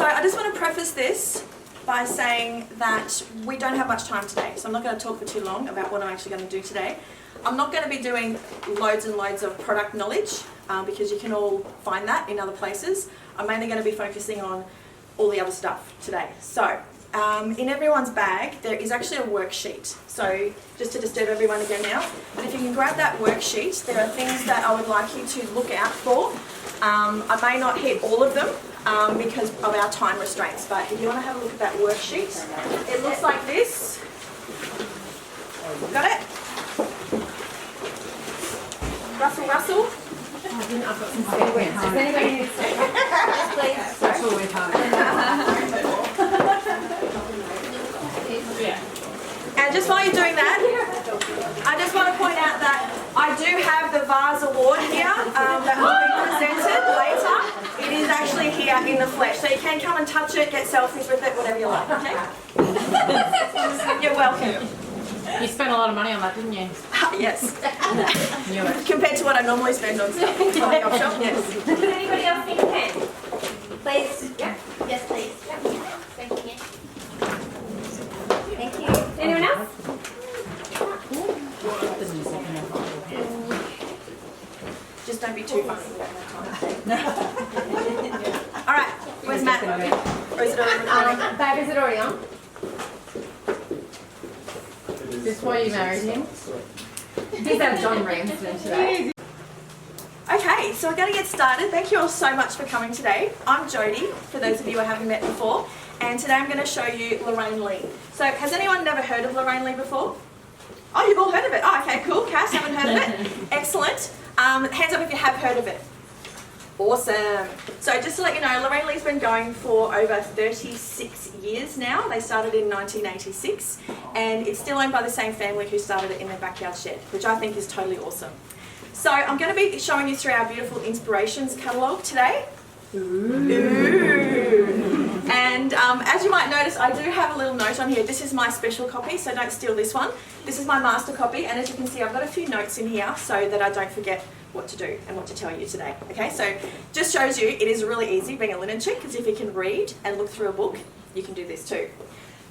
So I just want to preface this by saying that we don't have much time today, so I'm not going to talk for too long about what I'm actually going to do today. I'm not going to be doing loads and loads of product knowledge because you can all find that in other places. I'm mainly going to be focusing on all the other stuff today. So in everyone's bag there is actually a worksheet. So just to disturb everyone again now, but if you can grab that worksheet, there are things that I would like you to look out for. I may not hit all of them because of our time restraints, but if you want to have a look at that worksheet, it looks like this. Got it? Russell, Russell. I've got some sequins. Does anybody need sequins? Yes, please. That's always hard. And just while you're doing that, I just want to point out that I do have the Vase Award here that will be presented later. It is actually here in the flesh, so you can come and touch it, get selfies with it, whatever you like, okay? You're welcome. You spent a lot of money on that, didn't you? Yes. Knew it. Compared to what I normally spend on stuff on the op shop, yes. Does anybody else need a pen? Please? Yeah. Yes, please. Yeah. Thank you. Thank you. Anyone else? Just don't be too funny. All right, where's Matt? Or is it already recording? Babe, is it already on? Is this why you married him? He's our John Ramsden today. Okay, so we're going to get started. Thank you all so much for coming today. I'm Jodi, for those of you who haven't met before, and today I'm going to show you Lorraine Lee. So has anyone never heard of Lorraine Lee before? Oh, you've all heard of it. Oh, okay, cool. Cass, haven't heard of it? Excellent. Hands up if you have heard of it. Awesome. So just to let you know, Lorraine Lee's been going for over 36 years now. They started in 1986 and it's still owned by the same family who started it in their backyard shed, which I think is totally awesome. So I'm going to be showing you through our beautiful inspirations catalogue today. Ooh. And as you might notice, I do have a little note on here. This is my special copy, so don't steal this one. This is my master copy, and as you can see, I've got a few notes in here so that I don't forget what to do and what to tell you today. Okay, so just shows you it is really easy being a linen chick, because if you can read and look through a book, you can do this too.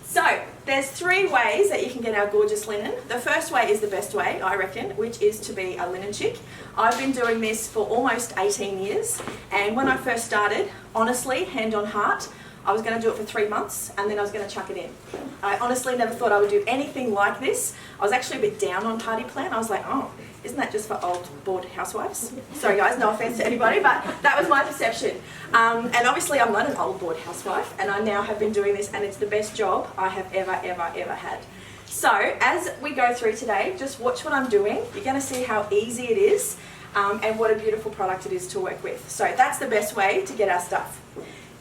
So there's 3 ways that you can get our gorgeous linen. The first way is the best way, I reckon, which is to be a linen chick. I've been doing this for almost 18 years, and when I first started, honestly, hand on heart, I was going to do it for 3 months and then I was going to chuck it in. I honestly never thought I would do anything like this. I was actually a bit down on party plan. I was like, oh, isn't that just for old bored housewives? Sorry guys, no offence to anybody, but that was my perception. And obviously I'm not an old bored housewife, and I now have been doing this, and it's the best job I have ever had. So as we go through today, just watch what I'm doing. You're going to see how easy it is and what a beautiful product it is to work with. So that's the best way to get our stuff.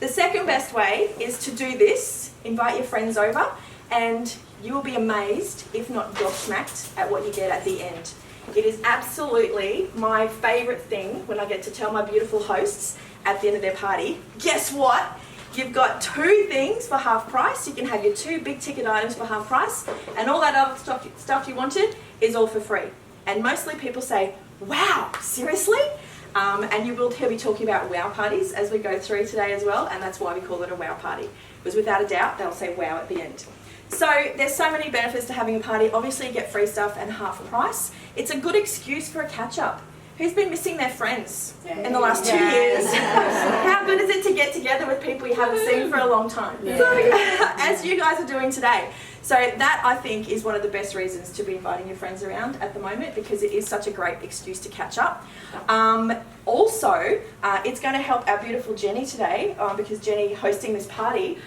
The second best way is to do this, invite your friends over, and you will be amazed, if not gobsmacked, at what you get at the end. It is absolutely my favourite thing when I get to tell my beautiful hosts at the end of their party, guess what? You've got 2 things for half price. You can have your 2 big ticket items for half price, and all that other stuff you wanted is all for free. And mostly people say, wow, seriously? And you will hear me talking about wow parties as we go through today as well, and that's why we call it a wow party. Because without a doubt, they'll say wow at the end. So there's so many benefits to having a party. Obviously you get free stuff and half price. It's a good excuse for a catch-up. Who's been missing their friends in the last 2 years? How good is it to get together with people you haven't seen for a long time? So, as you guys are doing today. So that, I think, is one of the best reasons to be inviting your friends around at the moment, because it is such a great excuse to catch up. Also, it's going to help our beautiful Jenny today, because Jenny hosting this party,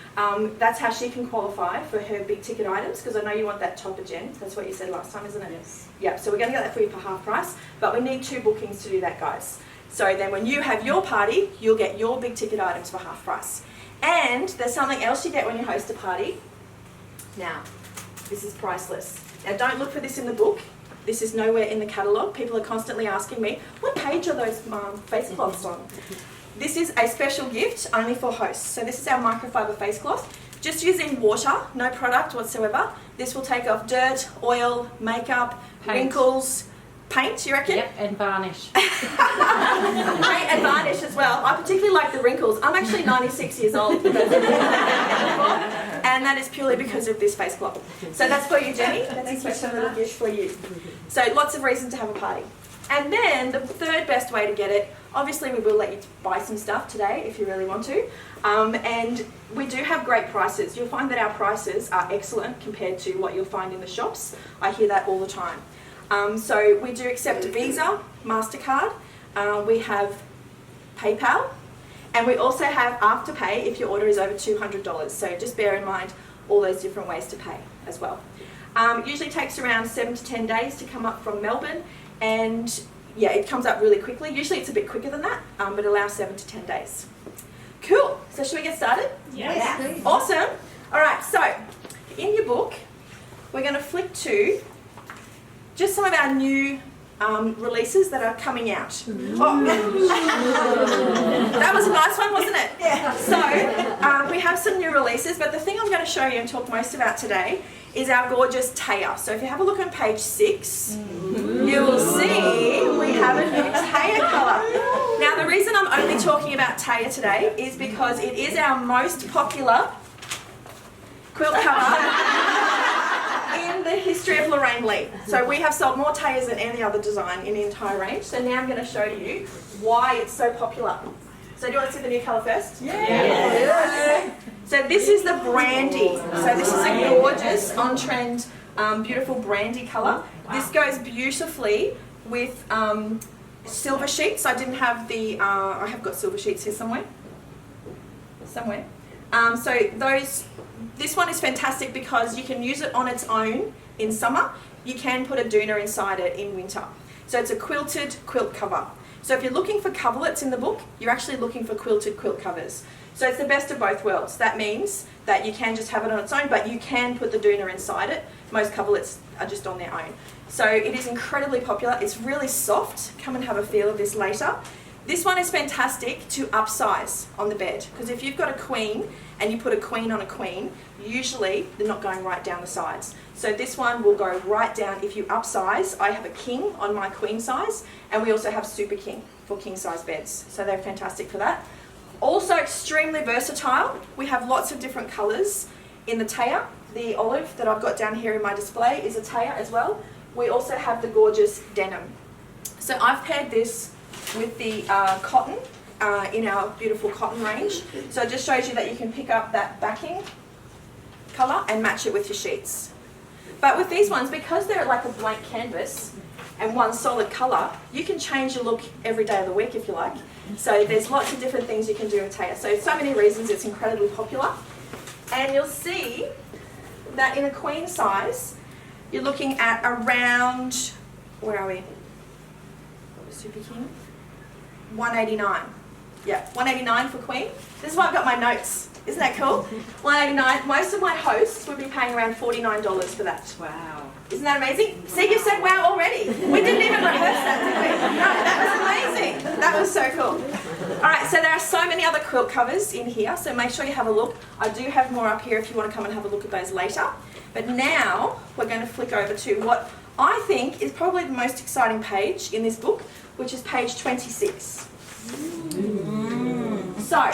that's how she can qualify for her big ticket items, because I know you want that topper, Jen. That's what you said last time, isn't it? Yes. Yeah, so we're going to get that for you for half price, but we need 2 bookings to do that, guys. So then when you have your party, you'll get your big ticket items for half price. And there's something else you get when you host a party. Now, this is priceless. Now don't look for this in the book. This is nowhere in the catalogue. People are constantly asking me, what page are those face cloths on? This is a special gift only for hosts. So this is our microfiber face cloth. Just using water, no product whatsoever. This will take off dirt, oil, makeup, wrinkles, Paint, you reckon? Yep, and varnish. Paint and varnish as well. I particularly like the wrinkles. I'm actually 96 years old, and that is purely because of this face cloth. So that's for you, Jenny. That's a special little gift for you. So lots of reasons to have a party. And then the third best way to get it, obviously we will let you buy some stuff today if you really want to. And we do have great prices. You'll find that our prices are excellent compared to what you'll find in the shops. I hear that all the time. So we do accept Visa, MasterCard, we have PayPal, and we also have Afterpay if your order is over $200. So just bear in mind all those different ways to pay as well. It usually takes around 7 to 10 days to come up from Melbourne, and yeah, it comes up really quickly. Usually it's a bit quicker than that, but allow 7 to 10 days. Cool, so should we get started? Yes. Awesome. All right, so in your book, we're going to flick to just some of our new releases that are coming out. Oh. That was a nice one, wasn't it? Yeah. So we have some new releases, but the thing I'm going to show you and talk most about today is our gorgeous Taya. So if you have a look on page 6, you will see we have a new Taya colour. Now the reason I'm only talking about Taya today is because it is our most popular quilt colour in the history of Lorraine Lee. So we have sold more Tayas than any other design in the entire range. So now I'm going to show you why it's so popular. So do you want to see the new colour first? Yeah. So this is the brandy. So this is a gorgeous, on-trend, beautiful brandy colour. This goes beautifully with silver sheets. I didn't have the, I have got silver sheets here somewhere. This one is fantastic because you can use it on its own in summer. You can put a doona inside it in winter. So it's a quilted quilt cover. So if you're looking for coverlets in the book, you're actually looking for quilted quilt covers. So it's the best of both worlds. That means that you can just have it on its own, but you can put the doona inside it. Most coverlets are just on their own. So it is incredibly popular. It's really soft. Come and have a feel of this later. This one is fantastic to upsize on the bed, because if you've got a queen and you put a queen on a queen, usually they're not going right down the sides. So this one will go right down if you upsize. I have a king on my queen size, and we also have super king for king size beds. So they're fantastic for that. Also extremely versatile. We have lots of different colours in the Taya. The olive that I've got down here in my display is a Taya as well. We also have the gorgeous denim. So I've paired this with the cotton in our beautiful cotton range. So it just shows you that you can pick up that backing colour and match it with your sheets. But with these ones, because they're like a blank canvas and one solid colour, you can change your look every day of the week if you like. So there's lots of different things you can do with Taya. So many reasons it's incredibly popular. And you'll see that in a queen size, you're looking at around, where are we? Super King? 189. Yeah, 189 for queen. This is why I've got my notes. Isn't that cool? 189. Most of my hosts would be paying around $49 for that. Wow. Isn't that amazing? See, you said wow already. We didn't even rehearse that, did we? No, that was amazing. That was so cool. All right, so there are so many other quilt covers in here, so make sure you have a look. I do have more up here if you want to come and have a look at those later. But now we're going to flick over to what I think is probably the most exciting page in this book, which is page 26. So,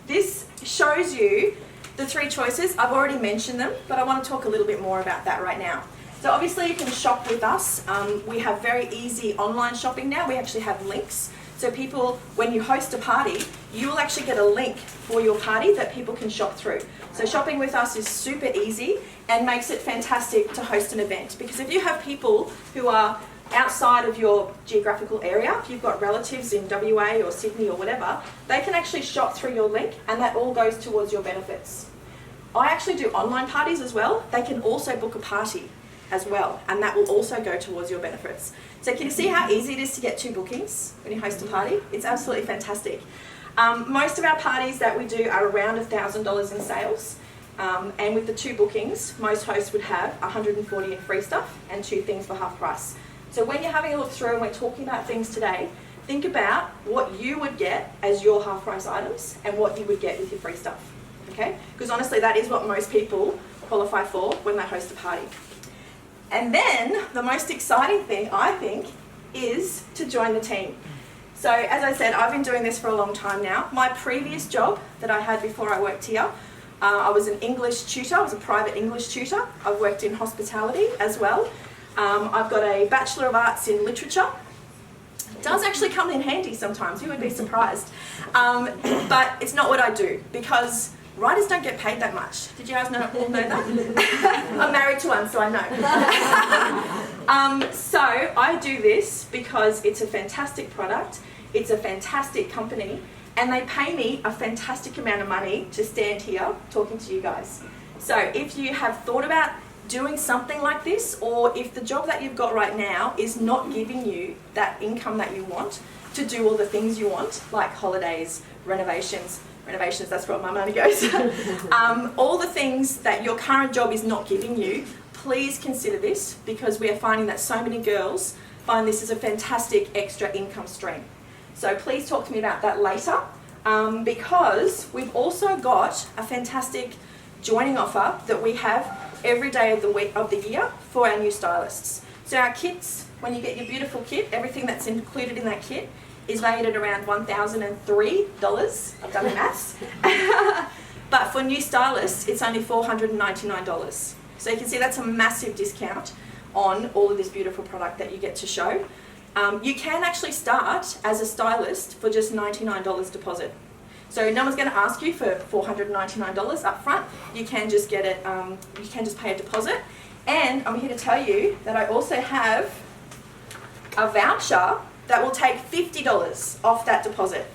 this shows you the 3 choices. I've already mentioned them, but I want to talk a little bit more about that right now. So obviously you can shop with us. We have very easy online shopping now. We actually have links. So people, when you host a party, you will actually get a link for your party that people can shop through. So shopping with us is super easy and makes it fantastic to host an event. Because if you have people who are outside of your geographical area, if you've got relatives in WA or Sydney or whatever, they can actually shop through your link, and that all goes towards your benefits. I actually do online parties as well. They can also book a party as well, and that will also go towards your benefits. So can you see how easy it is to get 2 bookings when you host a party? It's absolutely fantastic. Most of our parties that we do are around $1,000 in sales. And with the 2 bookings, most hosts would have $140 in free stuff and 2 things for half price. So when you're having a look through and we're talking about things today, think about what you would get as your half price items and what you would get with your free stuff. Okay? Because honestly, that is what most people qualify for when they host a party. And then the most exciting thing, I think, is to join the team. So as I said, I've been doing this for a long time now. My previous job that I had before I worked here, I was an English tutor. I was a private English tutor. I've worked in hospitality as well. I've got a Bachelor of Arts in Literature. It does actually come in handy sometimes, you would be surprised. But it's not what I do, because writers don't get paid that much. Did you guys all know that? I'm married to one, so I know. So I do this because it's a fantastic product, it's a fantastic company, and they pay me a fantastic amount of money to stand here talking to you guys. So if you have thought about doing something like this, or if the job that you've got right now is not giving you that income that you want to do all the things you want, like holidays, renovations, that's where my money goes, all the things that your current job is not giving you, please consider this, because we are finding that so many girls find this as a fantastic extra income stream. So please talk to me about that later, because we've also got a fantastic joining offer that we have every day of the week of the year for our new stylists. So our kits, when you get your beautiful kit, everything that's included in that kit is valued at around $1,003. I've done the maths. But for new stylists, it's only $499. So you can see that's a massive discount on all of this beautiful product that you get to show. You can actually start as a stylist for just $99 deposit. So no one's going to ask you for $499 up front. You can just get it, you can just pay a deposit. And I'm here to tell you that I also have a voucher that will take $50 off that deposit.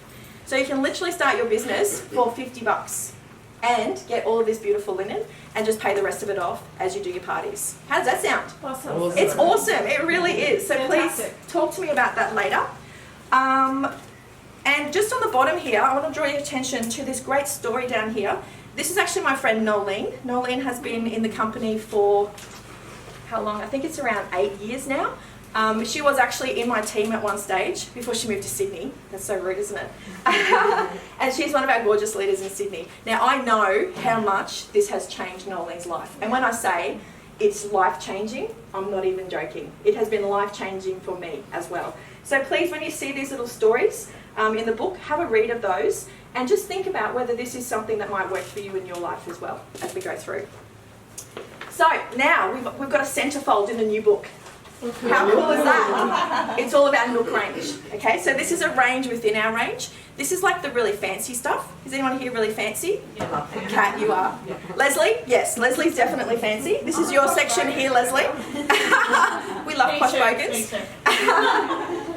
So you can literally start your business for $50 and get all of this beautiful linen and just pay the rest of it off as you do your parties. How does that sound? Awesome. It's awesome, it really is. So Fantastic. Please talk to me about that later. And just on the bottom here, I want to draw your attention to this great story down here. This is actually my friend Nolene. Nolene has been in the company for, how long? I think it's around 8 years now. She was actually in my team at one stage before she moved to Sydney. That's so rude, isn't it? And she's one of our gorgeous leaders in Sydney. Now I know how much this has changed Nolene's life. And when I say it's life-changing, I'm not even joking. It has been life-changing for me as well. So please, when you see these little stories in the book, have a read of those and just think about whether this is something that might work for you in your life as well as we go through. So now we've got a centerfold in the new book. How cool is that? It's all about Nook range. Okay, so this is a range within our range. This is like the really fancy stuff. Is anyone here really fancy? Kat, you are. Yeah. Leslie? Yes, Leslie's definitely fancy. This is your section here, Leslie. We love posh bogans.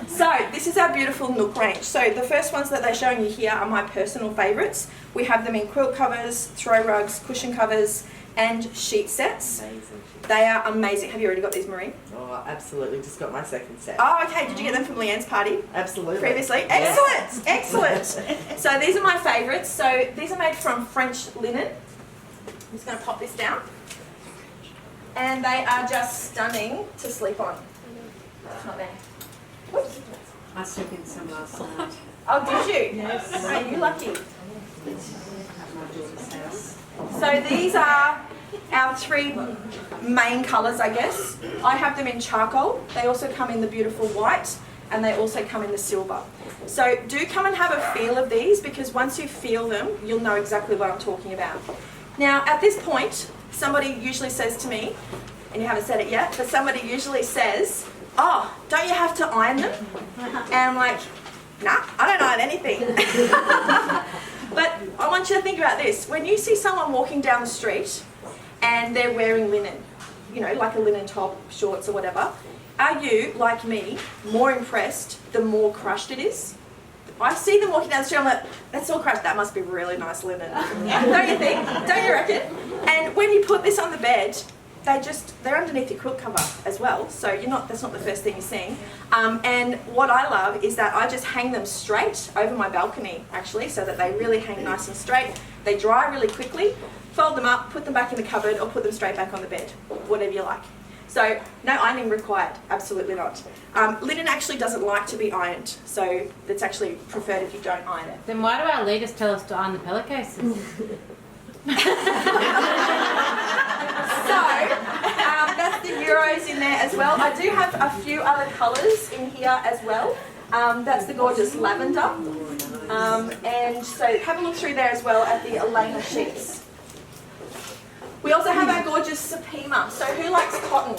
So this is our beautiful Nook range. So the first ones that they're showing you here are my personal favourites. We have them in quilt covers, throw rugs, cushion covers, and sheet sets. Amazing. They are amazing. Have you already got these, Marie? Oh, absolutely. Just got my second set. Oh, okay. Did you get them from Leanne's party? Absolutely. Previously? Excellent! Excellent! So these are my favourites. So these are made from French linen. I'm just going to pop this down. And they are just stunning to sleep on. It's not there. Whoops. I took in some last night Oh, did you? Yes. Oh, you lucky. at my daughter's house. So these are our three main colours, I guess. I have them in charcoal. They also come in the beautiful white, and they also come in the silver. So do come and have a feel of these, because once you feel them, you'll know exactly what I'm talking about. Now, at this point, somebody usually says to me, and you haven't said it yet, but somebody usually says, oh, don't you have to iron them? And I'm like, nah, I don't iron anything. But I want you to think about this. When you see someone walking down the street and they're wearing linen, you know, like a linen top, shorts or whatever, are you, like me, more impressed the more crushed it is? I see them walking down the street, I'm like, that's all crushed, that must be really nice linen. Don't you think? Don't you reckon? And when you put this on the bed, they're underneath your quilt cover as well, so that's not the first thing you're seeing. And what I love is that I just hang them straight over my balcony, actually, so that they really hang nice and straight. They dry really quickly. Fold them up, put them back in the cupboard, or put them straight back on the bed, whatever you like. So no ironing required, absolutely not. Linen actually doesn't like to be ironed, so it's actually preferred if you don't iron it. Then why do our leaders tell us to iron the pillowcases? So, that's the euros in there as well. I do have a few other colours in here as well. That's the gorgeous lavender. And so have a look through there as well at the Elena sheets. We also have our gorgeous Supima. So who likes cotton?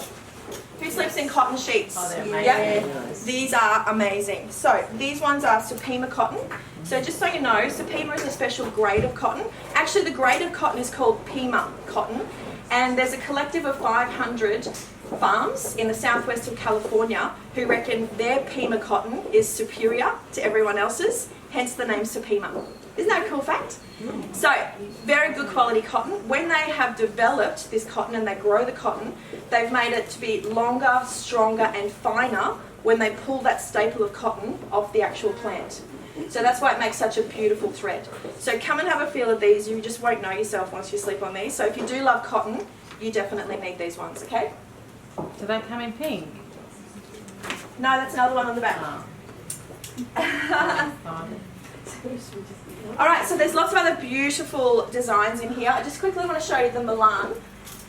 Who sleeps in cotton sheets? Oh, they're amazing. Yeah. These are amazing. So these ones are Supima cotton. So just so you know, Supima is a special grade of cotton. Actually, the grade of cotton is called Pima cotton. And there's a collective of 500 farms in the southwest of California who reckon their Pima cotton is superior to everyone else's, hence the name Supima. Isn't that a cool fact? So, very good quality cotton. When they have developed this cotton and they grow the cotton, they've made it to be longer, stronger and finer when they pull that staple of cotton off the actual plant. So that's why it makes such a beautiful thread. So come and have a feel of these. You just won't know yourself once you sleep on these. So if you do love cotton, you definitely need these ones, okay? Do they come in pink? No, that's another one on the back. Alright, so there's lots of other beautiful designs in here. I just quickly want to show you the Milan,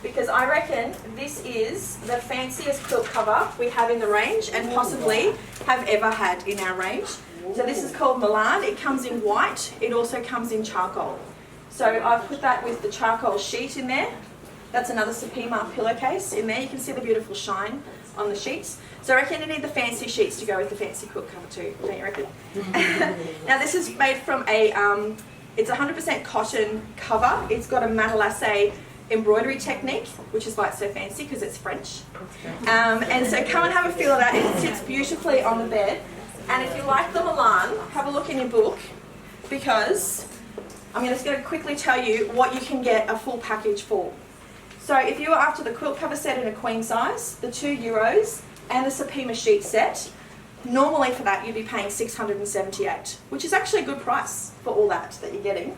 because I reckon this is the fanciest quilt cover we have in the range and possibly have ever had in our range. So this is called Milan. It comes in white. It also comes in charcoal. So I've put that with the charcoal sheet in there. That's another Supima pillowcase in there. You can see the beautiful shine on the sheets. So I reckon you need the fancy sheets to go with the fancy quilt cover too, don't you reckon? Now this is made from a, it's 100% cotton cover. It's got a matelassé embroidery technique, which is why it's so fancy, because it's French. And so come and have a feel of that. It sits beautifully on the bed. And if you like the Milan, have a look in your book, because I'm just going to quickly tell you what you can get a full package for. So if you were after the quilt cover set in a queen size, the €2 and the Supima sheet set, normally for that you'd be paying $678, which is actually a good price for all that you're getting.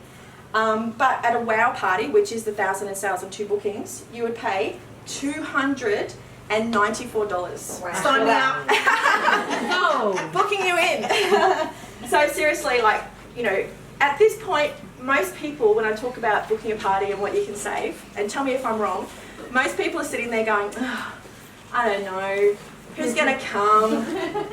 But at a WOW party, which is the 1,000 in sales and 2 bookings, you would pay $294. Wow. Sign me up. No. Booking you in. So seriously, like, you know, at this point, most people, when I talk about booking a party and what you can save, and tell me if I'm wrong, most people are sitting there going, oh, I don't know, who's going to come?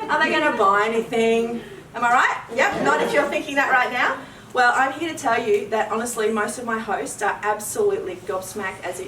Are they going to buy anything? Am I right? Yep, not if you're thinking that right now. Well, I'm here to tell you that honestly, most of my hosts are absolutely gobsmacked as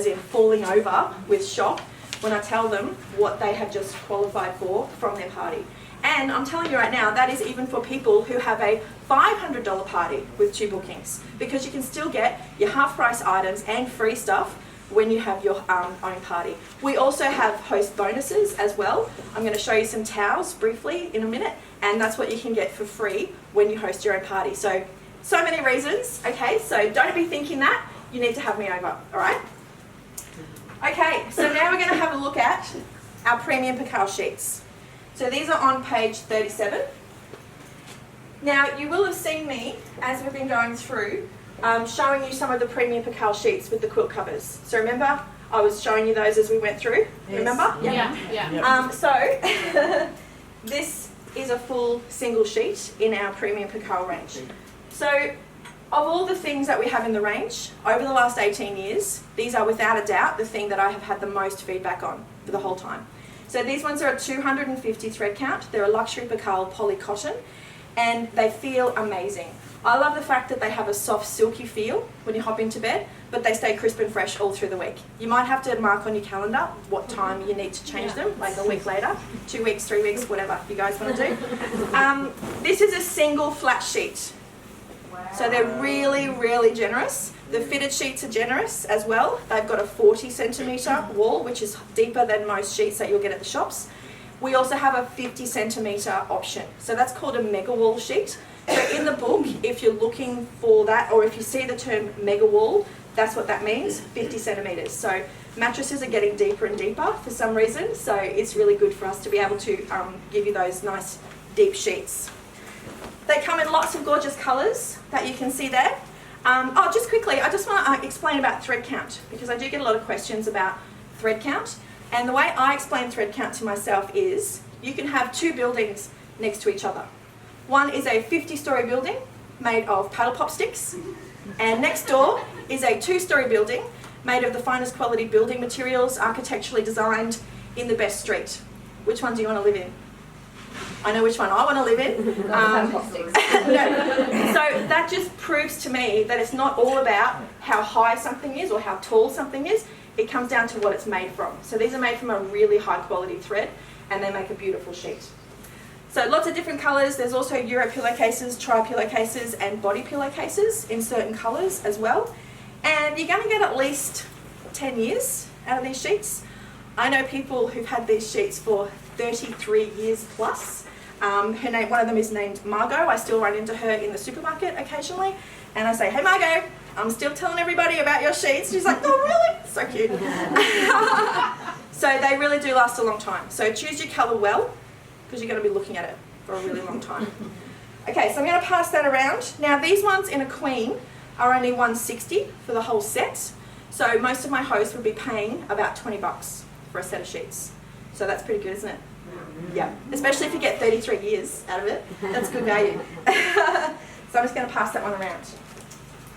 in falling over with shock when I tell them what they have just qualified for from their party. And I'm telling you right now, that is even for people who have a $500 party with 2 bookings, because you can still get your half price items and free stuff when you have your own party. We also have host bonuses as well. I'm going to show you some towels briefly in a minute, and that's what you can get for free when you host your own party. So many reasons, okay? So don't be thinking that. You need to have me over, all right? Okay, so now we're going to have a look at our premium percale sheets. So these are on page 37. Now you will have seen me, as we've been going through, showing you some of the premium percale sheets with the quilt covers. So remember, I was showing you those as we went through, Yes. remember? Yeah. So this is a full single sheet in our premium percale range. So of all the things that we have in the range, over the last 18 years, these are without a doubt the thing that I have had the most feedback on for the whole time. So these ones are a 250 thread count. They're a luxury percale poly cotton, and they feel amazing. I love the fact that they have a soft silky feel when you hop into bed, but they stay crisp and fresh all through the week. You might have to mark on your calendar what time you need to change them, like a week later, 2 weeks, 3 weeks, whatever you guys want to do. This is a single flat sheet. So they're really, really generous. The fitted sheets are generous as well. They've got a 40 centimetre wall, which is deeper than most sheets that you'll get at the shops. We also have a 50 centimetre option. So that's called a mega wall sheet. So in the book, if you're looking for that, or if you see the term mega wall, that's what that means, 50 centimetres. So mattresses are getting deeper and deeper for some reason. So it's really good for us to be able to give you those nice deep sheets. They come in lots of gorgeous colours that you can see there. Just quickly, I just want to explain about thread count, because I do get a lot of questions about thread count. And the way I explain thread count to myself is, you can have 2 buildings next to each other. One is a 50-storey building made of paddle pop sticks, and next door is a 2-storey building made of the finest quality building materials, architecturally designed in the best street. Which one do you want to live in? I know which one I want to live in. No. So that just proves to me that it's not all about how high something is or how tall something is. It comes down to what it's made from. So these are made from a really high quality thread and they make a beautiful sheet. So lots of different colours. There's also Euro pillowcases, tri pillowcases and body pillowcases in certain colours as well. And you're going to get at least 10 years out of these sheets. I know people who've had these sheets for 33 years plus. One of them is named Margot. I still run into her in the supermarket occasionally. And I say, hey Margot, I'm still telling everybody about your sheets. She's like, oh really? So cute. So they really do last a long time. So choose your colour well, because you're going to be looking at it for a really long time. Okay, so I'm going to pass that around. Now these ones in a queen are only $160 for the whole set. So most of my hosts would be paying about $20 for a set of sheets. So that's pretty good, isn't it? Yeah, especially if you get 33 years out of it. That's good value. So I'm just going to pass that one around.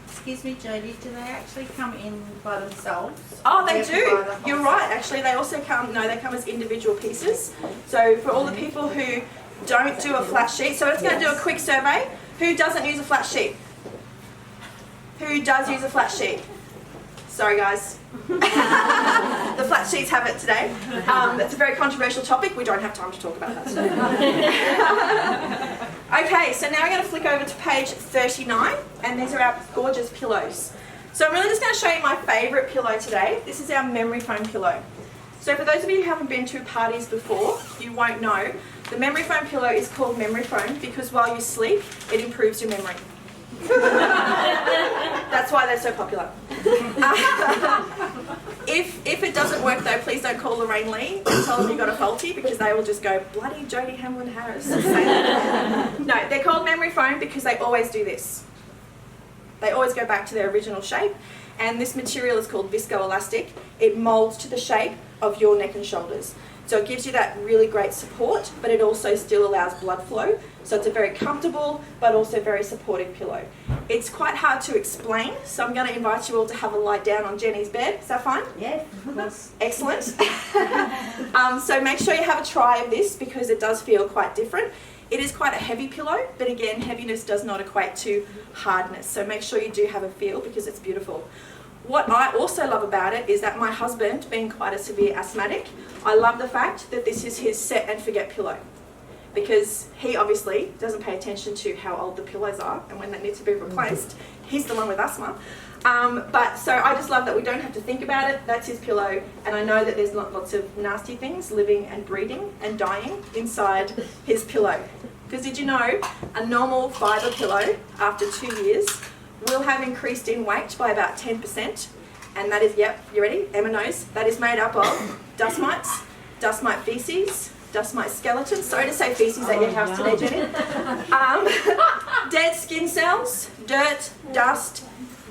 Excuse me, Jodi, do they actually come in by themselves? Oh, they do. You're right. Actually, they also come, no, they come as individual pieces. So for all the people who don't do a flat sheet, so let's go do a quick survey. Who doesn't use a flat sheet? Who does use a flat sheet? Sorry, guys. The flat sheets have it today. That's a very controversial topic. We don't have time to talk about that today. Okay, so now we're going to flick over to page 39, and these are our gorgeous pillows. So I'm really just going to show you my favourite pillow today. This is our memory foam pillow. So for those of you who haven't been to parties before, you won't know, the memory foam pillow is called memory foam because while you sleep, it improves your memory. That's why they're so popular. If it doesn't work though, please don't call Lorraine Lee and tell them you got a faulty because they will just go, bloody Jodi Hamlyn-Harris. No, they're called memory foam because they always do this. They always go back to their original shape, and this material is called viscoelastic. It molds to the shape of your neck and shoulders. So it gives you that really great support, but it also still allows blood flow. So it's a very comfortable, but also very supportive pillow. It's quite hard to explain, so I'm going to invite you all to have a lie down on Jenny's bed. Is that fine? Yes, of course. Excellent. So make sure you have a try of this because it does feel quite different. It is quite a heavy pillow, but again, heaviness does not equate to hardness. So make sure you do have a feel because it's beautiful. What I also love about it is that my husband, being quite a severe asthmatic, I love the fact that this is his set and forget pillow. Because he obviously doesn't pay attention to how old the pillows are and when they need to be replaced. He's the one with asthma. So I just love that we don't have to think about it. That's his pillow, and I know that there's lots of nasty things living and breeding and dying inside his pillow. Because did you know a normal fibre pillow after 2 years will have increased in weight by about 10%, and that is, yep, you ready? Emma knows. That is made up of dust mites, dust mite feces, dust mite skeletons. Sorry to say feces at your house today, Jenny. Dead skin cells, dirt, dust,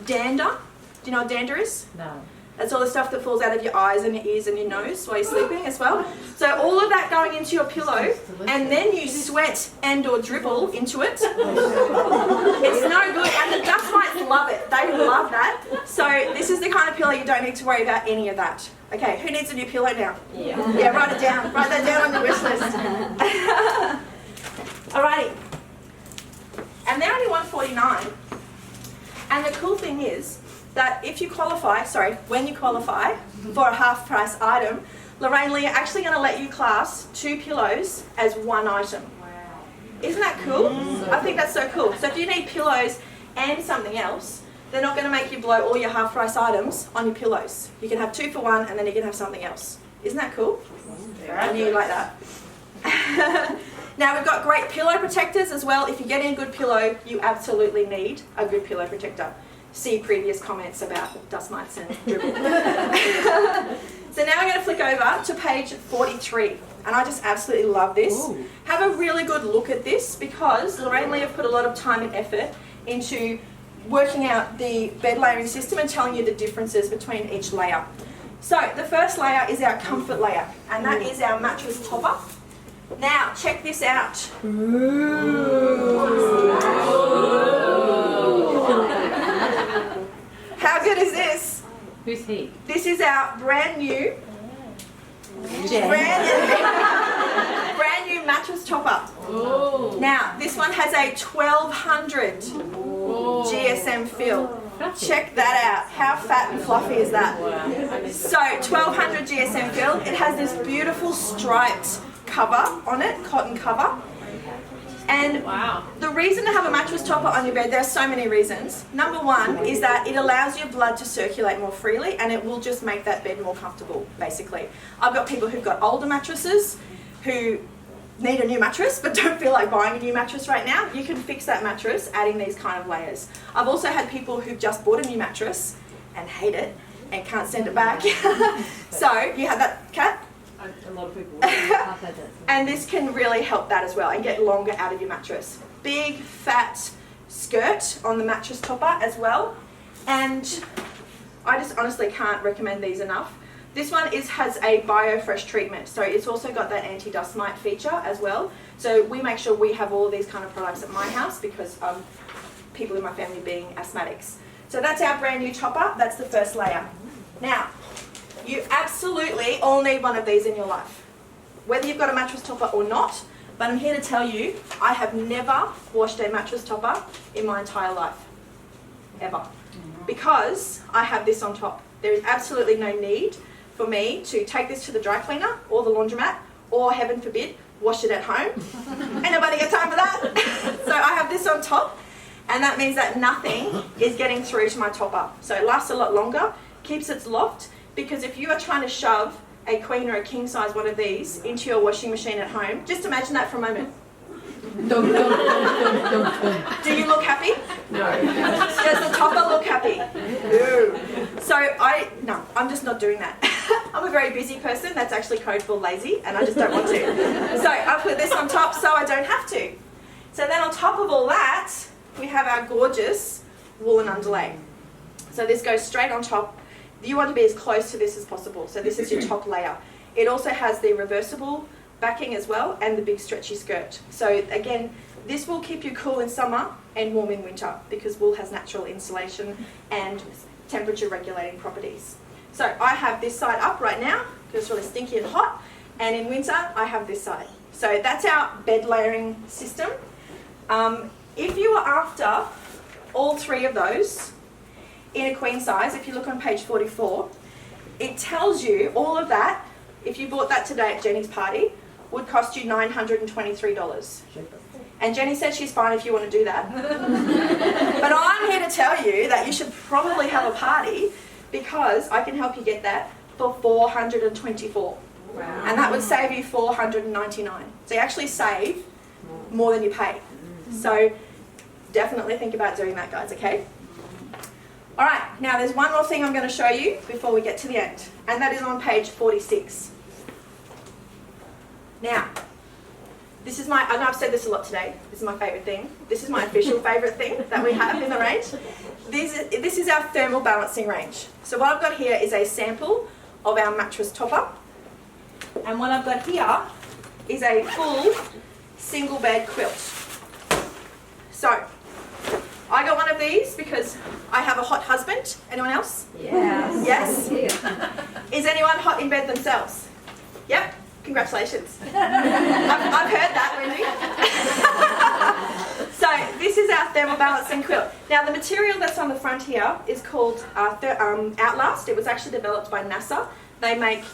dander. Do you know what dander is? No. That's all the stuff that falls out of your eyes and your ears and your nose while you're sleeping as well. So all of that going into your pillow, and then you sweat and or dribble into it. It's no good, and the dust mites love it. They love that. So this is the kind of pillow you don't need to worry about any of that. Okay, who needs a new pillow now? Yeah, write it down. Write that down on your wish list. Alrighty. And they're only $149. And the cool thing is that if you qualify, when you qualify for a half price item, Lorraine Lee are actually going to let you class 2 pillows as one item. Wow. Isn't that cool? I think that's so cool. So if you need pillows and something else, they're not going to make you blow all your half price items on your pillows. You can have 2 for 1 and then you can have something else. Isn't that cool? I knew you like that. Now we've got great pillow protectors as well. If you're getting a good pillow, you absolutely need a good pillow protector. See previous comments about dust mites and dribble. So now I'm going to flick over to page 43, and I just absolutely love this. Ooh. Have a really good look at this because Lorraine Lee have put a lot of time and effort into working out the bed layering system and telling you the differences between each layer. So the first layer is our comfort layer, and that is our mattress topper. Now check this out. How good is this? Who's he? This is our brand new mattress topper. Oh. Now, this one has a 1200 GSM fill. Check that out. How fat and fluffy is that? So, 1200 GSM fill. It has this beautiful striped cover on it, cotton cover. And the reason to have a mattress topper on your bed, there are so many reasons. Number one is that it allows your blood to circulate more freely and it will just make that bed more comfortable, basically. I've got people who've got older mattresses who need a new mattress but don't feel like buying a new mattress right now. You can fix that mattress adding these kind of layers. I've also had people who've just bought a new mattress and hate it and can't send it back. So you have that, Kat? A lot of people. And this can really help that as well and get longer out of your mattress. Big fat skirt on the mattress topper as well. And I just honestly can't recommend these enough. This one has a BioFresh treatment, so it's also got that anti-dust mite feature as well. So we make sure we have all of these kind of products at my house because people in my family being asthmatics. So that's our brand new topper. That's the first layer. Now, you absolutely all need one of these in your life, whether you've got a mattress topper or not. But I'm here to tell you, I have never washed a mattress topper in my entire life, ever, because I have this on top. There is absolutely no need for me to take this to the dry cleaner or the laundromat or, heaven forbid, wash it at home. Ain't nobody got time for that. So I have this on top, and that means that nothing is getting through to my topper. So it lasts a lot longer, keeps its loft, because if you are trying to shove a queen or a king size one of these into your washing machine at home, just imagine that for a moment. Do you look happy? No. Does the topper look happy? No. So I'm just not doing that. I'm a very busy person. That's actually code for lazy, and I just don't want to. So I put this on top so I don't have to. So then on top of all that, we have our gorgeous woolen underlay. So this goes straight on top. You want to be as close to this as possible. So this is your top layer. It also has the reversible backing as well and the big stretchy skirt. So again, this will keep you cool in summer and warm in winter because wool has natural insulation and temperature regulating properties. So I have this side up right now because it's really stinky and hot, and in winter I have this side. So that's our bed layering system. If you are after all three of those in a queen size, if you look on page 44, it tells you all of that, if you bought that today at Jenny's party, would cost you $923. And Jenny said she's fine if you want to do that. But I'm here to tell you that you should probably have a party because I can help you get that for $424. Wow. And that would save you $499. So you actually save more than you pay. So definitely think about doing that, guys, okay? All right, now there's one more thing I'm going to show you before we get to the end, and that is on page 46. Now, this is I know I've said this a lot today, this is my favourite thing. This is my official favourite thing that we have in the range. This is our thermal balancing range. So what I've got here is a sample of our mattress topper, and what I've got here is a full single bed quilt. So, I got one of these because I have a hot husband. Anyone else? Yes. Yes? Is anyone hot in bed themselves? Yep. Congratulations. I've heard that, Wendy. So this is our thermal balancing quilt. Now the material that's on the front here is called Outlast. It was actually developed by NASA. They make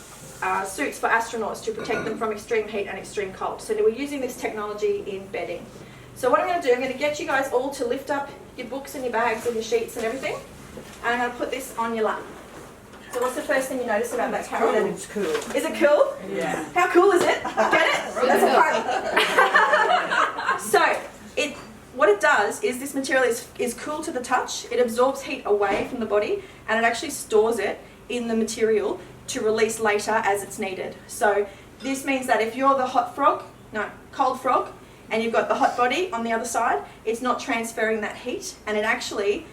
suits for astronauts to protect them from extreme heat and extreme cold. So we're using this technology in bedding. So what I'm going to do, I'm going to get you guys all to lift up your books and your bags and your sheets and everything. And I'm going to put this on your lap. So what's the first thing you notice about that, Carol? It's cool. Is it cool? Yeah. How cool is it? Get it? That's a fun. So what it does is this material is cool to the touch. It absorbs heat away from the body and it actually stores it in the material to release later as it's needed. So this means that if you're the cold frog, and you've got the hot body on the other side, it's not transferring that heat, and it actually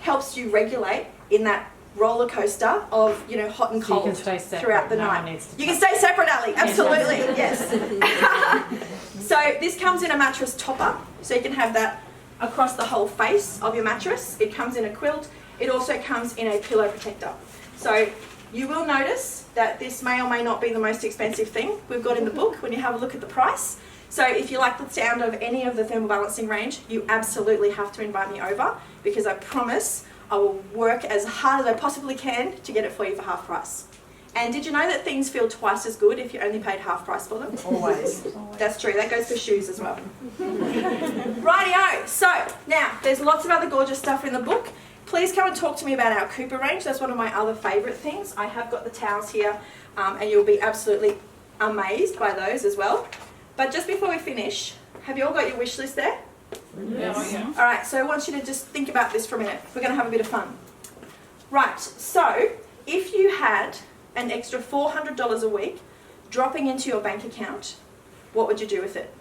helps you regulate in that roller coaster of hot and cold throughout the night. You can stay separate, Ali. Absolutely, yes. So this comes in a mattress topper, so you can have that across the whole face of your mattress. It comes in a quilt. It also comes in a pillow protector. So you will notice that this may or may not be the most expensive thing we've got in the book when you have a look at the price. So if you like the sound of any of the thermal balancing range, you absolutely have to invite me over, because I promise I will work as hard as I possibly can to get it for you for half price. And did you know that things feel twice as good if you only paid half price for them? Always. That's true. That goes for shoes as well. Rightio. So now there's lots of other gorgeous stuff in the book. Please come and talk to me about our Cooper range. That's one of my other favourite things. I have got the towels here, and you'll be absolutely amazed by those as well. But just before we finish, have you all got your wish list there? Yes. All right, so I want you to just think about this for a minute. We're going to have a bit of fun. Right, so if you had an extra $400 a week dropping into your bank account, what would you do with it?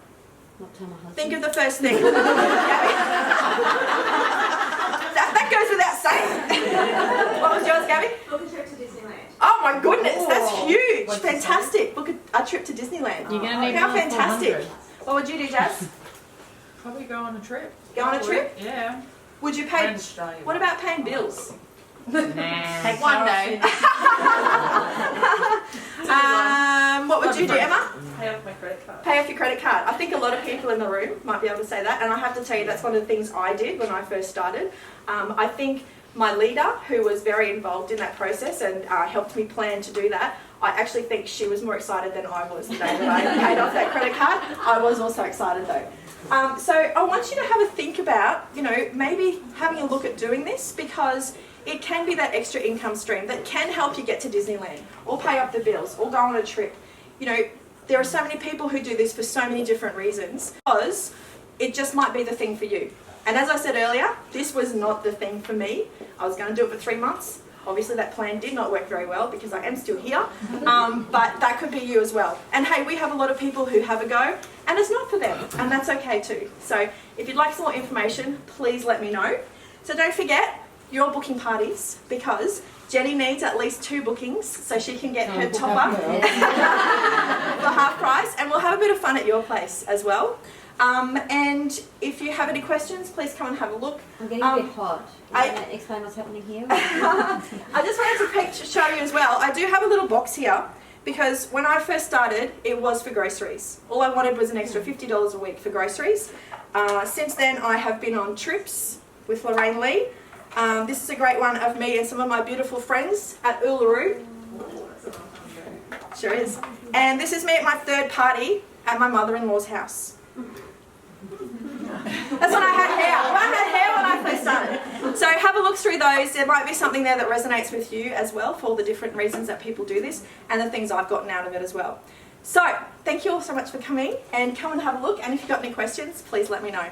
Not tell my husband. Think of the first thing. that goes without saying. What was yours, Gabby? Book a trip to Disneyland. Oh my goodness, that's huge. What'd you say? Fantastic. Book a trip to Disneyland. You're going to need How more than fantastic. 400. What would you do, Jazz? Probably go on a trip. Go on a trip? Yeah. Would you Around pay? Australia. What about paying bills? Nah. One day. What would you do, Emma? Pay off my credit card. Pay off your credit card. I think a lot of people in the room might be able to say that, and I have to tell you that's one of the things I did when I first started. I think my leader, who was very involved in that process and helped me plan to do that, I actually think she was more excited than I was the day that I paid off that credit card. I was also excited though. So I want you to have a think about, maybe having a look at doing this, because it can be that extra income stream that can help you get to Disneyland or pay up the bills or go on a trip. There are so many people who do this for so many different reasons, because it just might be the thing for you. And as I said earlier, this was not the thing for me. I was going to do it for 3 months. Obviously that plan did not work very well because I am still here, but that could be you as well. And hey, we have a lot of people who have a go and it's not for them, and that's okay too. So if you'd like some more information, please let me know. So don't forget, you're booking parties, because Jenny needs at least 2 bookings so she can get her top up for half price, and we'll have a bit of fun at your place as well. And if you have any questions, please come and have a look. I'm getting a bit hot. I- Can you explain what's happening here? I just wanted to show you as well, I do have a little box here, because when I first started, it was for groceries. All I wanted was an extra $50 a week for groceries. Since then, I have been on trips with Lorraine Lee. This is a great one of me and some of my beautiful friends at Uluru. Sure is. And this is me at my 3rd party at my mother-in-law's house. That's when I had hair. When I first started. So have a look through those. There might be something there that resonates with you as well, for all the different reasons that people do this and the things I've gotten out of it as well. So thank you all so much for coming, and come and have a look. And if you've got any questions, please let me know.